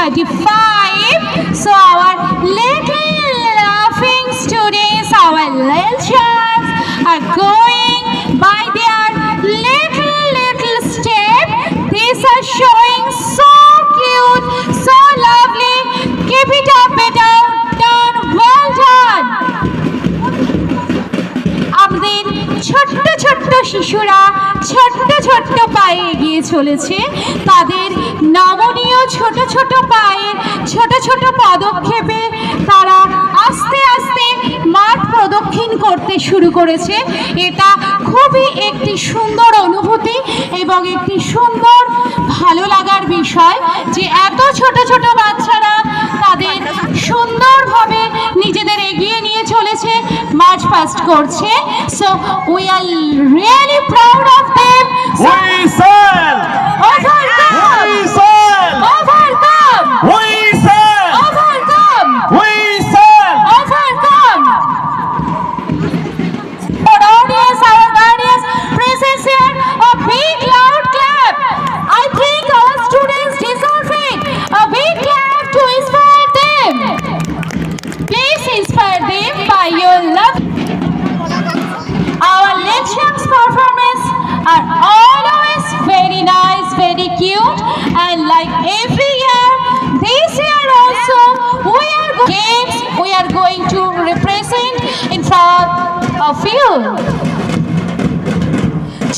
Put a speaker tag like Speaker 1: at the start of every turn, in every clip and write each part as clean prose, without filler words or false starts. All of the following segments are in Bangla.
Speaker 1: 25. So our little laughing students, our little children are going by their little step. These are showing so cute, so lovely. Keep it up, beta. Done, well done. আমাদের ছোট্ট ছোট্ট শিশুরা ছোট্ট ছোট্ট পায়ে এগিয়ে চলেছে। তাদের নমনীয় ছোট ছোট পায়ে ছোট ছোট পদক্ষেপে তারা আস্তে আস্তে মাঠ প্রদক্ষিণ করতে শুরু করেছে। এটা খুবই একটি সুন্দর অনুভূতি এবং একটি সুন্দর ভালো লাগার বিষয় যে এত ছোট ছোট বাচ্চারা তাদের সুন্দরভাবে নিজেদের এগিয়ে নিয়ে চলেছে, মার্চ পাস্ট করছে। So we are really proud of them.
Speaker 2: Whistle!
Speaker 1: Overcome!
Speaker 2: Whistle!
Speaker 1: Overcome!
Speaker 2: Whistle!
Speaker 1: Overcome!
Speaker 2: Whistle!
Speaker 1: Overcome! Our audience, our guardians, presence here, a big loud clap. I think our students deserve it. A big clap to inspire them. Please inspire them by your love. Our lectures performance are always very nice, very cute, and like every year, this year also we are going to represent in front of you.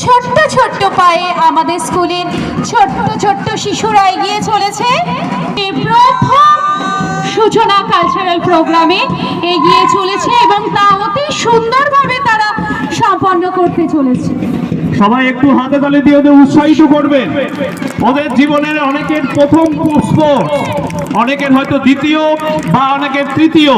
Speaker 1: ছোট্ট ছোট্ট পায়ে আমাদের স্কুলের ছোট্ট ছোট্ট শিশুরা এগিয়ে চলেছে। এই প্রথম সূচনা কালচারাল প্রোগ্রামে এগিয়ে চলেছে এবং তা অতি সুন্দরভাবে তারা সম্পন্ন করতে চলেছে।
Speaker 2: সবাই একটু হাতে তালি দিয়ে ওদের উৎসাহিত করবেন। ওদের জীবনের অনেকের প্রথম স্পোর্টস, অনেকের হয়তো দ্বিতীয় বা অনেকের তৃতীয়।